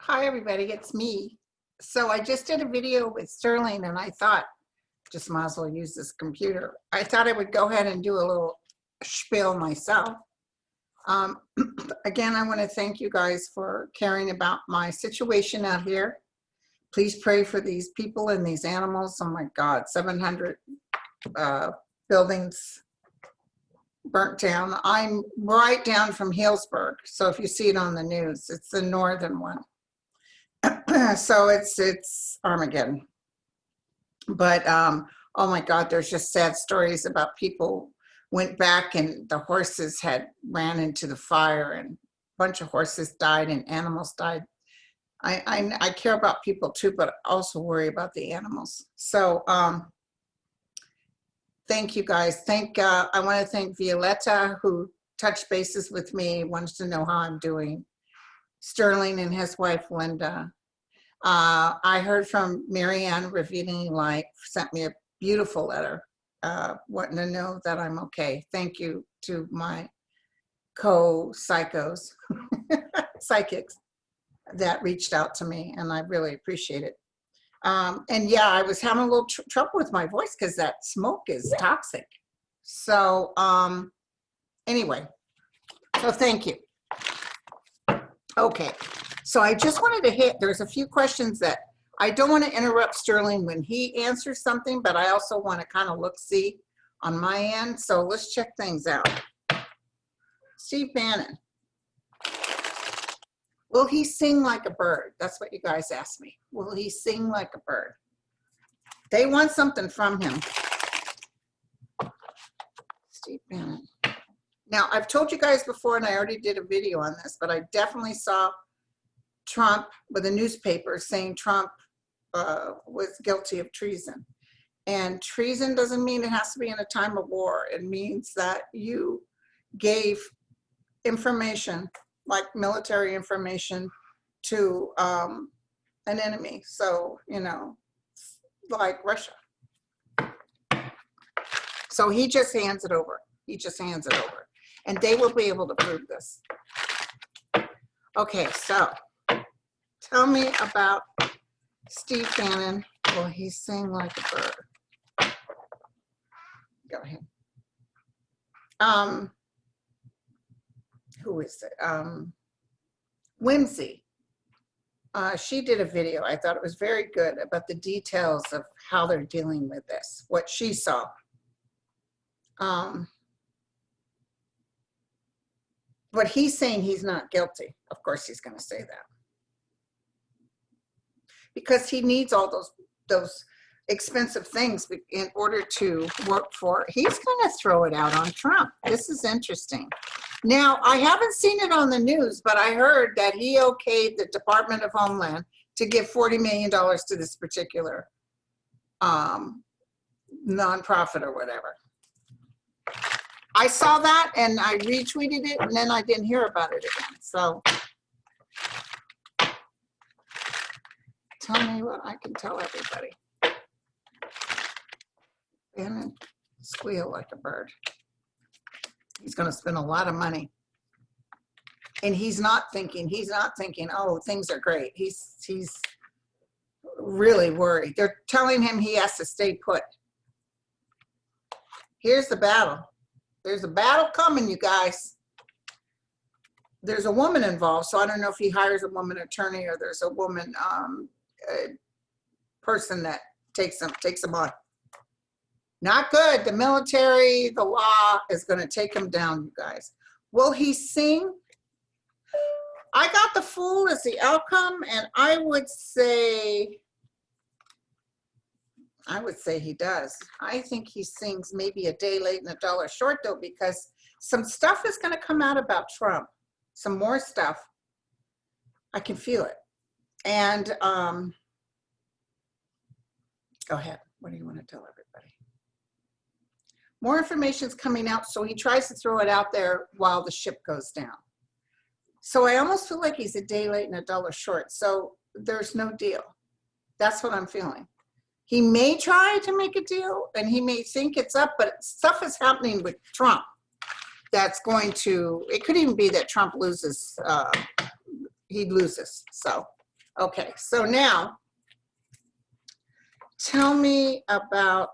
Hi everybody, it's me. So I just did a video with Sterling and I thought, just might as well use this computer. I thought I would go ahead and do a little spiel myself. Again, I want to thank you guys for caring about my situation out here. Please pray for these people and these animals. Oh my God, 700 buildings burnt down. I'm right down from Healdsburg. So if you see it on the news, it's the northern one. So it's Armageddon. But oh my God, there's just sad stories about people went back and the horses had ran into the fire and a bunch of horses died and animals died. I care about people too, but I also worry about the animals. So thank you guys. I want to thank Violetta, who touched bases with me, wants to know how I'm doing. Sterling and his wife, Linda. I heard from Marianne Revealing Light, sent me a beautiful letter, wanting to know that I'm okay. Thank you to my co-psychos, psychics that reached out to me, and I really appreciate it. And yeah, I was having a little trouble with my voice because that smoke is toxic. So anyway, so thank you. Okay, so I just wanted to hit, there's a few questions that I don't want to interrupt Sterling when he answers something, but I also want to kind of see on my end. So let's check things out. Steve Bannon. Will he sing like a bird? That's what you guys asked me. Will he sing like a bird? They want something from him. Steve Bannon. Now, I've told you guys before, and I already did a video on this, but I definitely saw Trump with a newspaper saying Trump was guilty of treason. And treason doesn't mean it has to be in a time of war. It means that you gave information, like military information, to an enemy. So, you know, like Russia. So he just hands it over. He just hands it over. And they will be able to prove this. Okay, so tell me about Steve Bannon. Will he sing like a bird? Go ahead. Who is it? Whimsy. She did a video. I thought it was very good about the details of how they're dealing with this, what she saw. But he's saying he's not guilty. Of course he's going to say that. Because he needs all those expensive things in order to work for. He's going to throw it out on Trump. This is interesting. Now, I haven't seen it on the news, but I heard that he okayed the Department of Homeland to give $40 million to this particular nonprofit or whatever. I saw that and I retweeted it, and then I didn't hear about it again. So tell me what I can tell everybody. And squeal like a bird. He's going to spend a lot of money. And he's not thinking, oh, things are great. He's really worried. They're telling him he has to stay put. Here's the battle. There's a battle coming, you guys. There's a woman involved, so I don't know if he hires a woman attorney or there's a woman person that takes him on. Not good. The military, the law is going to take him down, you guys. Will he sing? I got the Fool as the outcome, and I would say he does. I think he sings maybe a day late and a dollar short, though, because some stuff is going to come out about Trump. Some more stuff. I can feel it. And go ahead. What do you want to tell everybody? More information is coming out, so he tries to throw it out there while the ship goes down. So I almost feel like he's a day late and a dollar short. So there's no deal. That's what I'm feeling. He may try to make a deal and he may think it's up, but stuff is happening with Trump that's going to, it could even be that Trump loses, he loses. So Okay, so now tell me about,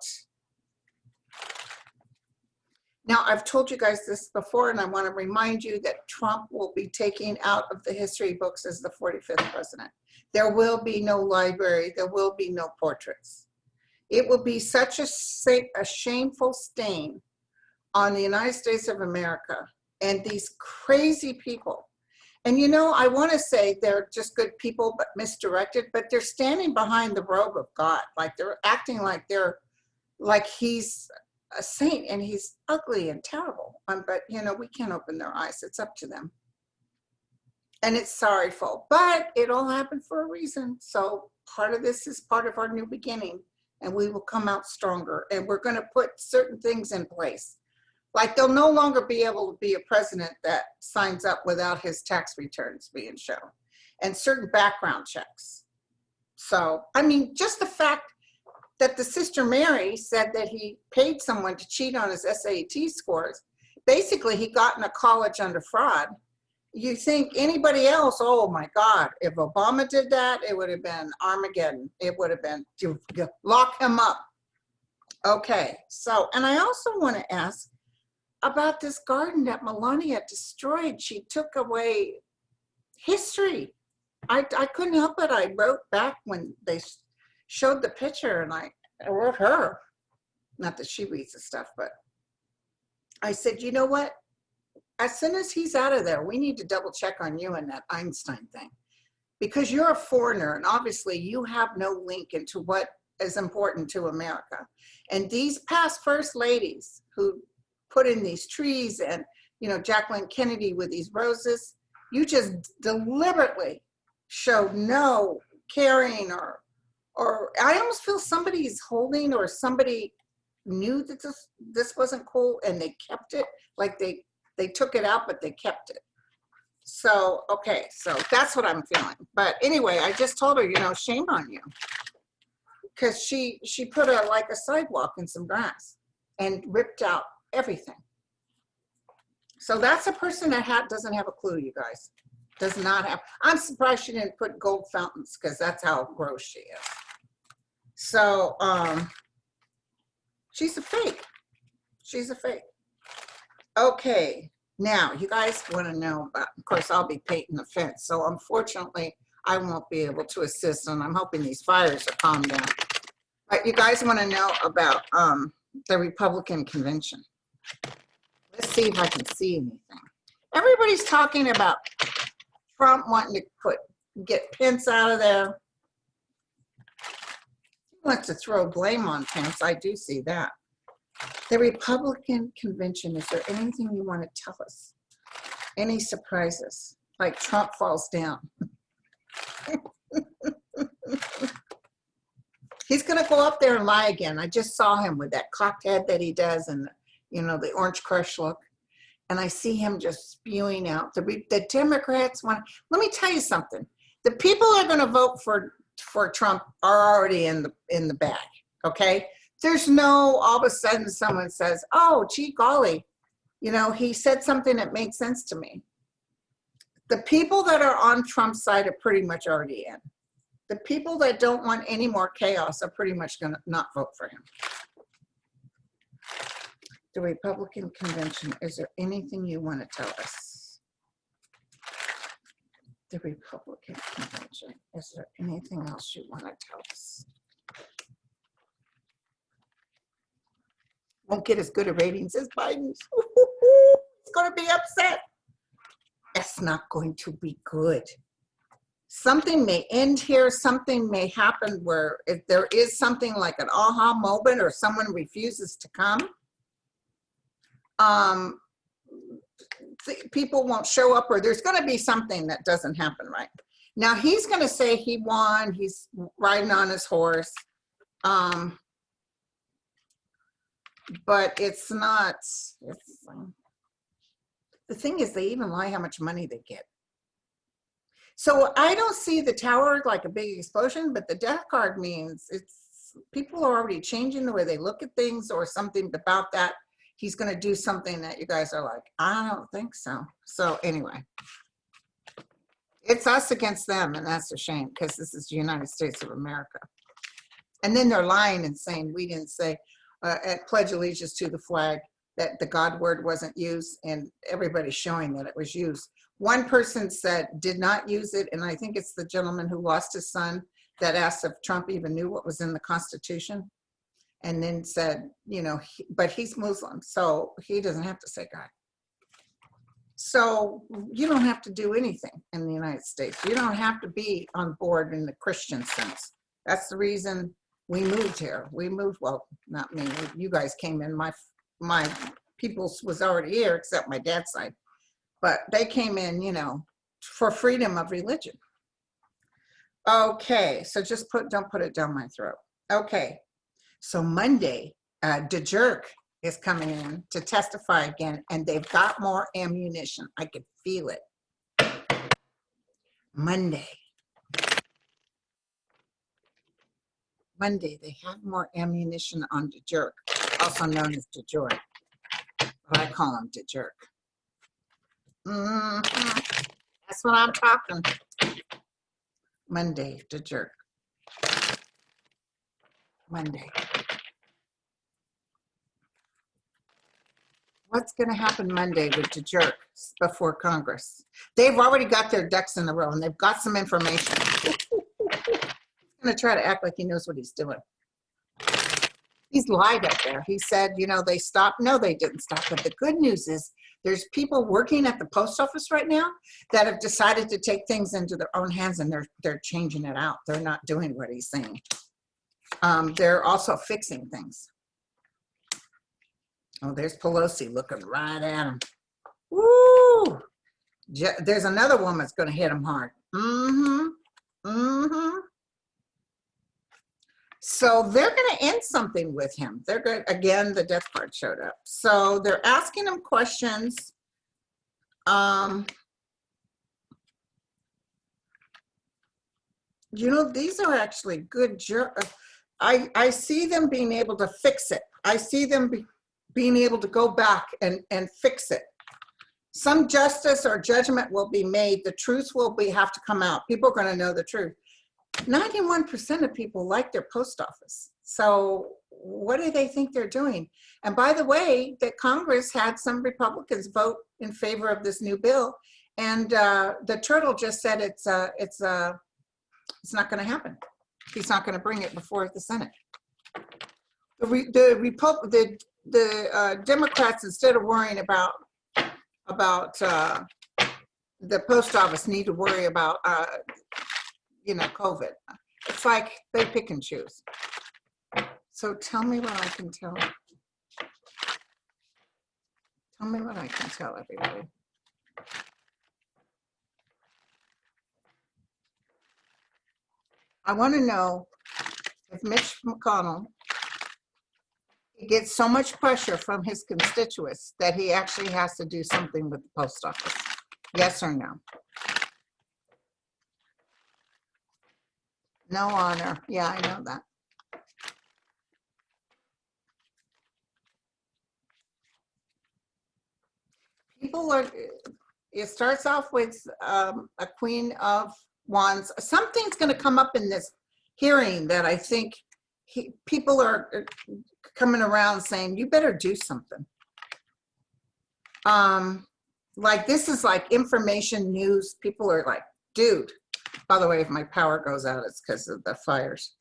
now I've told you guys this before, and I want to remind you that Trump will be taken out of the history books as the 45th president. There will be no library, there will be no portraits. It will be such a shameful stain on the United States of America and these crazy people. And you know, I want to say they're just good people, but misdirected, but they're standing behind the robe of God. Like they're acting like like he's a saint and he's ugly and terrible. But you know, we can't open their eyes. It's up to them. And it's sorrowful, but it all happened for a reason. So part of this is part of our new beginning, and we will come out stronger. And we're going to put certain things in place. Like they'll no longer be able to be a president that signs up without his tax returns being shown, and certain background checks. So, I mean, just the fact that the Sister Mary said that he paid someone to cheat on his SAT scores, basically he got in a college under fraud. You think anybody else, oh my God, if Obama did that, it would have been Armageddon. It would have been, lock him up. Okay, so, and I also want to ask about this garden that Melania destroyed. She took away history. I couldn't help it. I wrote back when they showed the picture, and I wrote her. Not that she reads the stuff, but I said, you know what? As soon as he's out of there, we need to double check on you and that Einstein thing, because you're a foreigner and obviously you have no link into what is important to America. And these past first ladies who put in these trees and, you know, Jacqueline Kennedy with these roses, you just deliberately showed no caring, or I almost feel somebody's holding, or somebody knew that this wasn't cool and they kept it. Like they took it out, but they kept it. So, okay, so that's what I'm feeling. But anyway, I just told her, you know, shame on you. Because she put like a sidewalk in some grass and ripped out everything. So that's a person that doesn't have a clue, you guys. Does not have. I'm surprised she didn't put gold fountains, because that's how gross she is. So she's a fake. She's a fake. Okay, now you guys want to know about, of course, I'll be painting the fence. So unfortunately, I won't be able to assist, and I'm hoping these fires are calmed down. But you guys want to know about the Republican Convention. Let's see if I can see anything. Everybody's talking about Trump wanting to get Pence out of there. He wants to throw blame on Pence. I do see that. The Republican Convention, is there anything you want to tell us? Any surprises? Like Trump falls down. He's going to go up there and lie again. I just saw him with that cocked head that he does, and, you know, the Orange Crush look. And I see him just spewing out. The Democrats want, let me tell you something. The people who are going to vote for Trump are already in the bag, okay? There's no, all of a sudden someone says, oh, gee golly, you know, he said something that made sense to me. The people that are on Trump's side are pretty much already in. The people that don't want any more chaos are pretty much going to not vote for him. The Republican Convention, is there anything you want to tell us? The Republican Convention, is there anything else you want to tell us? Won't get as good a ratings as Biden's. It's going to be upset. It's not going to be good. Something may end here. Something may happen where if there is something like an aha moment, or someone refuses to come, people won't show up, or there's going to be something that doesn't happen right. Now he's going to say he won. He's riding on his horse. But it's not, the thing is, they even lie how much money they get. So I don't see the tower like a big explosion, but the death card means people are already changing the way they look at things, or something about that. He's going to do something that you guys are like, I don't think so. So anyway, It's us against them, and that's a shame because this is the United States of America. And then they're lying and saying we didn't say at Pledge Allegiance to the flag that the God word wasn't used, and everybody's showing that it was used. One person said did not use it, and I think it's the gentleman who lost his son that asked if Trump even knew what was in the Constitution, and then said, you know, but he's Muslim, so he doesn't have to say God. So you don't have to do anything in the United States. You don't have to be on board in the Christian sense. That's the reason we moved here. We moved, well, not me, you guys came in, my people was already here except my dad's side, but they came in, you know, for freedom of religion. Okay, so just don't put it down my throat. Okay, so Monday, DeJerk is coming in to testify again, and they've got more ammunition. I could feel it. Monday, they have more ammunition on DeJerk, also known as DeJerk, but I call him DeJerk. That's what I'm talking. Monday, DeJerk. Monday. What's going to happen Monday with DeJerk before Congress? They've already got their ducks in a row, and they've got some information. He's going to try to act like he knows what he's doing. He's lied up there. He said, you know, they stopped. No, they didn't stop. But the good news is there's people working at the post office right now that have decided to take things into their own hands, and they're changing it out. They're not doing what he's saying. They're also fixing things. Oh, there's Pelosi looking right at him. Woo! There's another woman that's going to hit him hard. So they're going to end something with him. They're going, again, the death card showed up. So they're asking him questions. You know, these are actually good. I see them being able to fix it. I see them being able to go back and fix it. Some justice or judgment will be made. The truth will have to come out. People are going to know the truth. 91% of people like their post office. So what do they think they're doing? And by the way, that Congress had some Republicans vote in favor of this new bill. And the turtle just said it's not going to happen. He's not going to bring it before the Senate. The Democrats, instead of worrying about the post office, need to worry about you know, COVID. It's like they pick and choose. So tell me what I can tell. Tell me what I can tell everybody. I want to know if Mitch McConnell gets so much pressure from his constituents that he actually has to do something with the post office. Yes or no? No honor. Yeah, I know that. People are, it starts off with a Queen of Wands. Something's going to come up in this hearing that I think people are coming around saying, you better do something. Like this is like information news. People are like, dude. By the way, if my power goes out, it's because of the fires.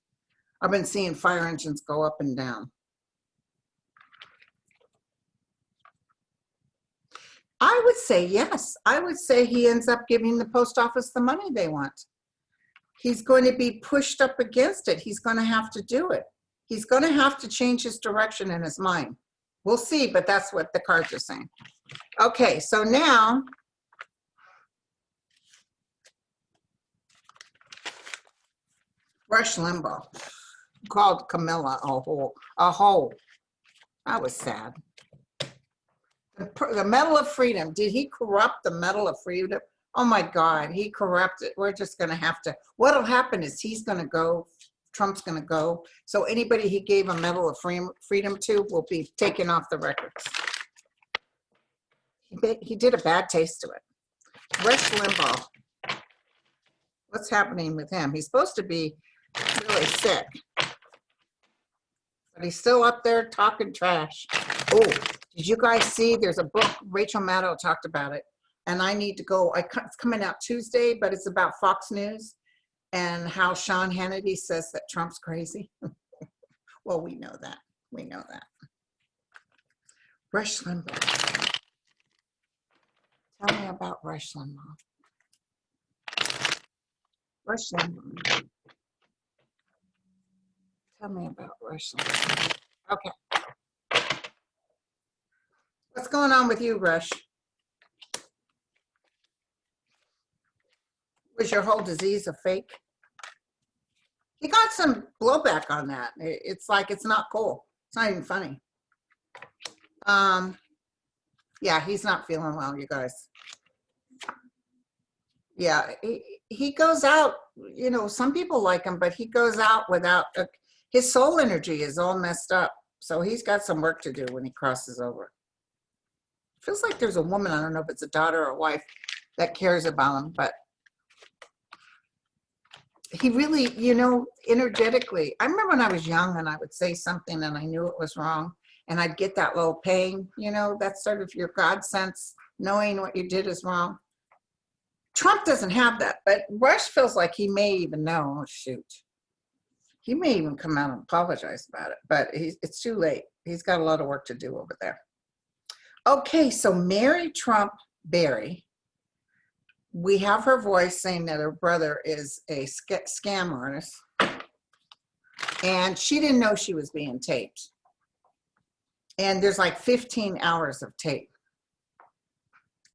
I've been seeing fire engines go up and down. I would say yes. I would say he ends up giving the post office the money they want. He's going to be pushed up against it. He's going to have to do it. He's going to have to change his direction in his mind. We'll see, but that's what the cards are saying. Okay, so now Rush Limbaugh called Camilla a hoe. That was sad. The Medal of Freedom. Did he corrupt the Medal of Freedom? Oh my God, he corrupted. We're just going to have to. What'll happen is he's going to go. Trump's going to go. So anybody he gave a Medal of Freedom to will be taken off the records. He did a bad taste to it. Rush Limbaugh. What's happening with him? He's supposed to be really sick, but he's still up there talking trash. Oh, did you guys see? There's a book, Rachel Maddow talked about it, and I need to go. It's coming out Tuesday, but it's about Fox News and how Sean Hannity says that Trump's crazy. Well, we know that. We know that. Rush Limbaugh. Tell me about Rush Limbaugh. Rush Limbaugh. Tell me about Rush Limbaugh. Okay. What's going on with you, Rush? Was your whole disease a fake? He got some blowback on that. It's like, it's not cool. It's not even funny. Yeah, he's not feeling well, you guys. Yeah, he goes out, you know, some people like him, but he goes out without, his soul energy is all messed up. So he's got some work to do when he crosses over. Feels like there's a woman, I don't know if it's a daughter or a wife, that cares about him, but he really, you know, energetically, I remember when I was young and I would say something and I knew it was wrong and I'd get that little pain, you know, that's sort of your God sense, knowing what you did is wrong. Trump doesn't have that, but Rush feels like he may even know, oh shoot. He may even come out and apologize about it, but it's too late. He's got a lot of work to do over there. Okay, so Mary Trump Berry, we have her voice saying that her brother is a scam artist, and she didn't know she was being taped. And there's like 15 hours of tape.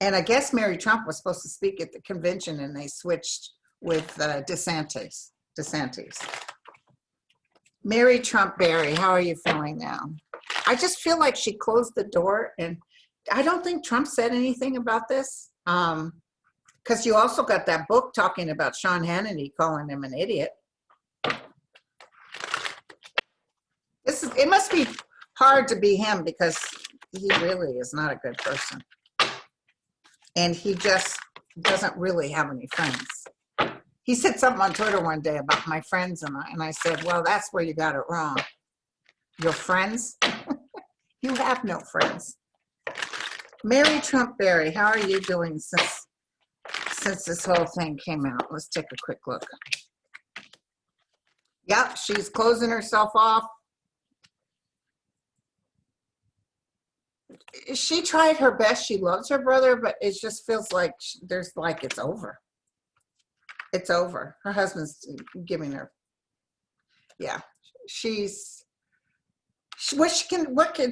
And I guess Mary Trump was supposed to speak at the convention, and they switched with DeSantis. Mary Trump Berry, how are you feeling now? I just feel like she closed the door, and I don't think Trump said anything about this. Because you also got that book talking about Sean Hannity calling him an idiot. It must be hard to be him because he really is not a good person. And he just doesn't really have any friends. He said something on Twitter one day about my friends and I said, well, that's where you got it wrong. Your friends? You have no friends. Mary Trump Berry, how are you doing since this whole thing came out? Let's take a quick look. Yep, she's closing herself off. She tried her best. She loves her brother, but it just feels like it's over. It's over. Her husband's giving her. Yeah,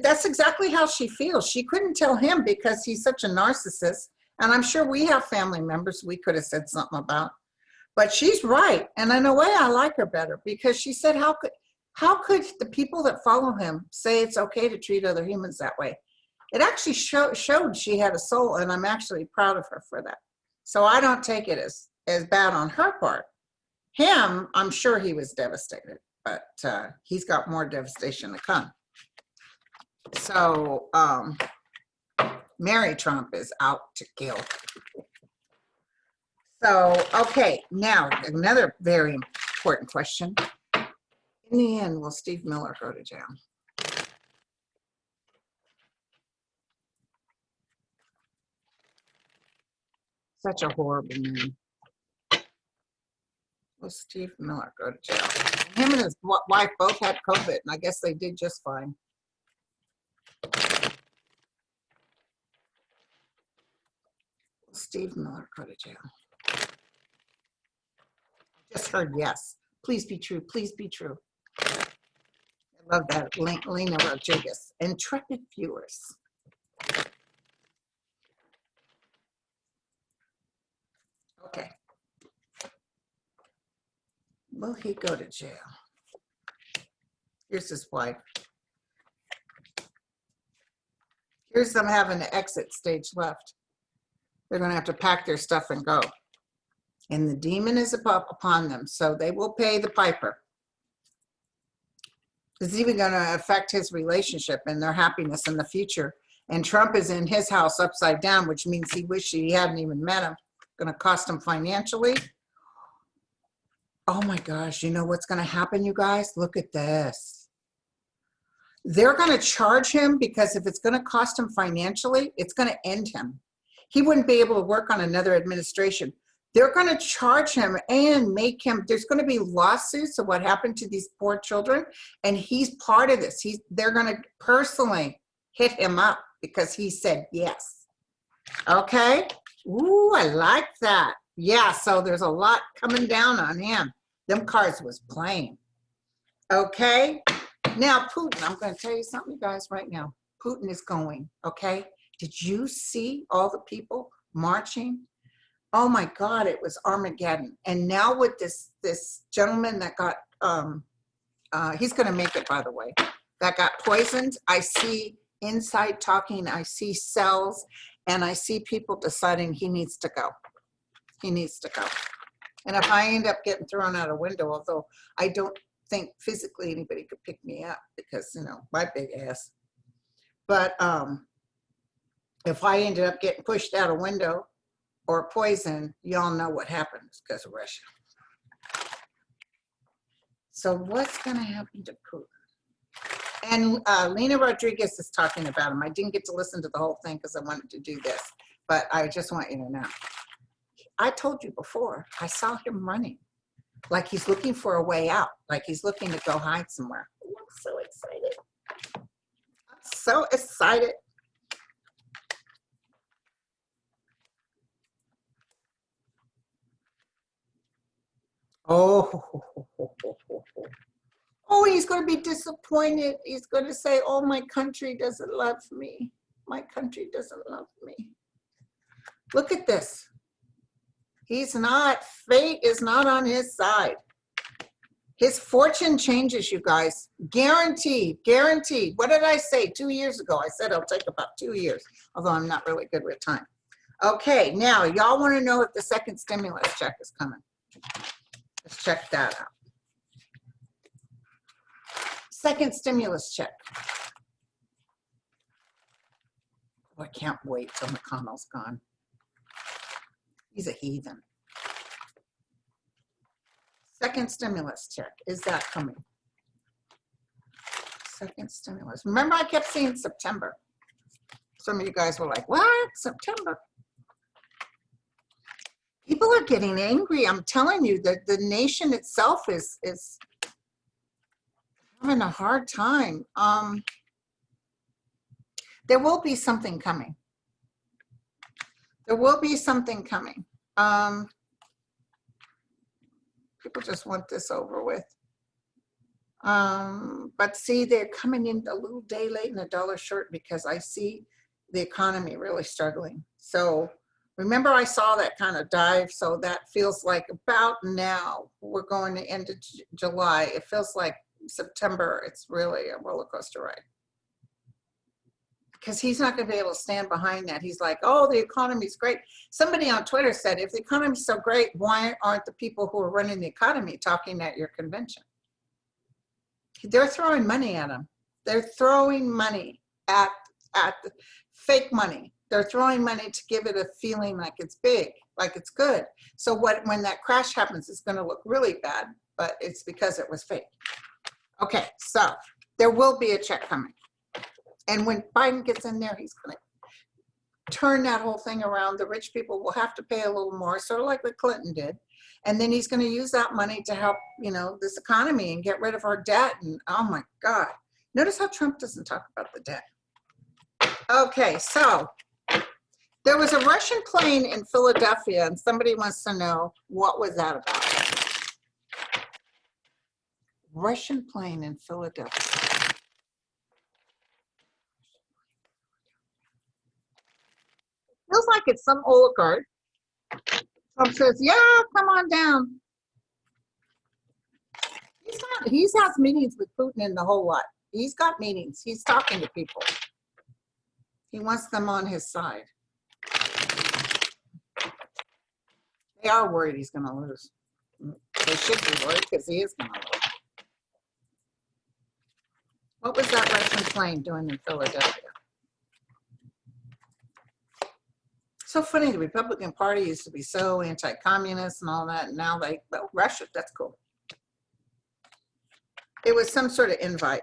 that's exactly how she feels. She couldn't tell him because he's such a narcissist. And I'm sure we have family members we could have said something about. But she's right. And in a way, I like her better because she said, how could the people that follow him say it's okay to treat other humans that way? It actually showed she had a soul, and I'm actually proud of her for that. So I don't take it as bad on her part. Him, I'm sure he was devastated, but he's got more devastation to come. So Mary Trump is out to kill. So, okay, now another very important question. In the end, will Steve Miller go to jail? Such a horrible man. Will Steve Miller go to jail? Him and his wife both had COVID, and I guess they did just fine. Will Steve Miller go to jail? Just heard yes. Please be true. Please be true. I love that. Lena Rodriguez. Intrepid viewers. Okay. Will he go to jail? Here's his wife. Here's them having to exit stage left. They're going to have to pack their stuff and go. And the demon is upon them, so they will pay the piper. It's even going to affect his relationship and their happiness in the future. And Trump is in his house upside down, which means he wished he hadn't even met him. Going to cost him financially. Oh my gosh, you know what's going to happen, you guys? Look at this. They're going to charge him because if it's going to cost him financially, it's going to end him. He wouldn't be able to work on another administration. They're going to charge him and make him, there's going to be lawsuits of what happened to these poor children. And he's part of this. They're going to personally hit him up because he said yes. Okay. Ooh, I like that. Yeah, so there's a lot coming down on him. Them cards was playing. Okay. Now, Putin, I'm going to tell you something, you guys, right now. Putin is going, okay? Did you see all the people marching? Oh my God, it was Armageddon. And now with this gentleman that got, he's going to make it, by the way, that got poisoned. I see inside talking, I see cells, and I see people deciding he needs to go. He needs to go. And if I end up getting thrown out a window, although I don't think physically anybody could pick me up because, you know, my big ass. But if I ended up getting pushed out a window or poisoned, y'all know what happens because of Russia. So what's going to happen to Putin? And Lena Rodriguez is talking about him. I didn't get to listen to the whole thing because I wanted to do this, but I just want you to know. I told you before, I saw him running like he's looking for a way out, like he's looking to go hide somewhere. Oh, I'm so excited. I'm so excited. Oh, oh, he's going to be disappointed. He's going to say, oh, my country doesn't love me. My country doesn't love me. Look at this. He's not, fate is not on his side. His fortune changes, you guys. Guaranteed, guaranteed. What did I say 2 years ago? I said it'll take about 2 years, although I'm not really good with time. Okay, now y'all want to know if the second stimulus check is coming. Let's check that out. Second stimulus check. Oh, I can't wait till McConnell's gone. He's a heathen. Second stimulus check. Is that coming? Second stimulus. Remember, I kept saying September. Some of you guys were like, what? September? People are getting angry. I'm telling you that the nation itself is having a hard time. There will be something coming. There will be something coming. People just want this over with. But see, they're coming in a little day late and a dollar short because I see the economy really struggling. So remember, I saw that kind of dive. So that feels like about now, we're going to end of July. It feels like September. It's really a roller coaster ride. Because he's not going to be able to stand behind that. He's like, oh, the economy's great. Somebody on Twitter said, if the economy's so great, why aren't the people who are running the economy talking at your convention? They're throwing money at him. They're throwing money at the fake money. They're throwing money to give it a feeling like it's big, like it's good. So when that crash happens, it's going to look really bad, but it's because it was fake. Okay, so there will be a check coming. And when Biden gets in there, he's going to turn that whole thing around. The rich people will have to pay a little more, sort of like what Clinton did. And then he's going to use that money to help, you know, this economy and get rid of our debt. And oh my God, notice how Trump doesn't talk about the debt. Okay, so there was a Russian plane in Philadelphia, and somebody wants to know, what was that about? Russian plane in Philadelphia. Feels like it's some oligarch. Trump says, yeah, come on down. He has meetings with Putin and the whole lot. He's got meetings. He's talking to people. He wants them on his side. They are worried he's going to lose. They should be worried because he is going to lose. What was that Russian plane doing in Philadelphia? So funny, the Republican Party used to be so anti-communist and all that, and now well, Russia, that's cool. It was some sort of invite.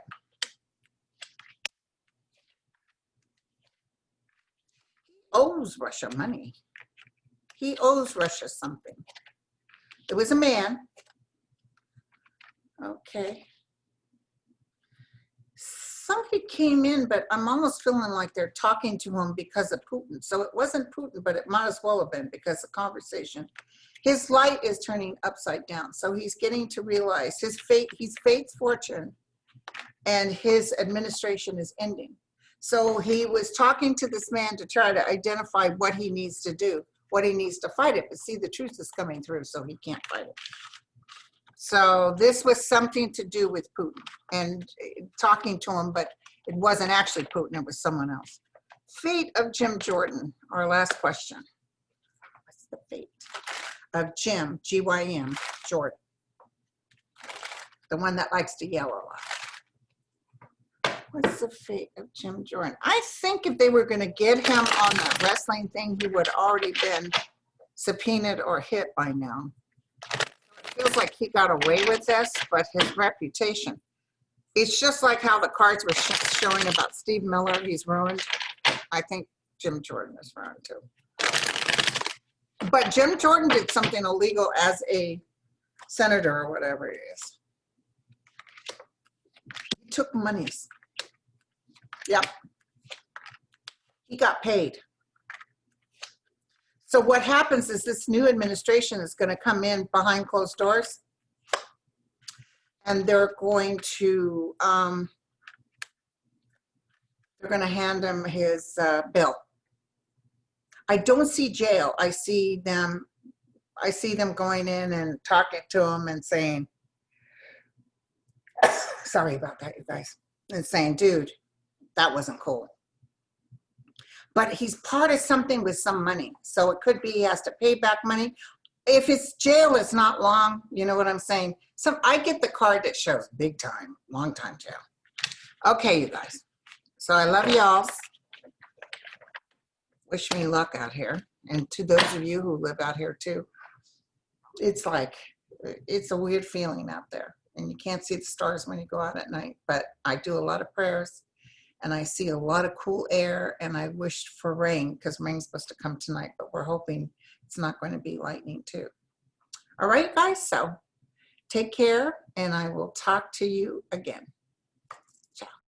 He owes Russia money. He owes Russia something. It was a man. Okay. Somebody came in, but I'm almost feeling like they're talking to him because of Putin. So it wasn't Putin, but it might as well have been because of conversation. His light is turning upside down. So he's getting to realize his fate, his fate's fortune, and his administration is ending. So he was talking to this man to try to identify what he needs to do, what he needs to fight it. But see, the truth is coming through, so he can't fight it. So this was something to do with Putin and talking to him, but it wasn't actually Putin, it was someone else. Fate of Jim Jordan, our last question. What's the fate of Jim, G-Y-M, Jordan? The one that likes to yell a lot. What's the fate of Jim Jordan? I think if they were going to get him on that wrestling thing, he would already been subpoenaed or hit by now. Feels like he got away with this, but his reputation, it's just like how the cards were showing about Steve Miller, he's ruined. I think Jim Jordan is ruined too. But Jim Jordan did something illegal as a senator or whatever it is. He took monies. Yep. He got paid. So what happens is this new administration is going to come in behind closed doors, and they're going to hand him his bill. I don't see jail. I see them going in and talking to him and saying, sorry about that, you guys, and saying, dude, that wasn't cool. But he's part of something with some money. So it could be he has to pay back money. If his jail is not long, you know what I'm saying? So I get the card that shows big time, long time jail. Okay, you guys. So I love y'all. Wish me luck out here. And to those of you who live out here too, it's like, it's a weird feeling out there. And you can't see the stars when you go out at night. But I do a lot of prayers. And I see a lot of cool air, and I wished for rain because rain's supposed to come tonight, but we're hoping it's not going to be lightning too. All right, guys, so take care, and I will talk to you again.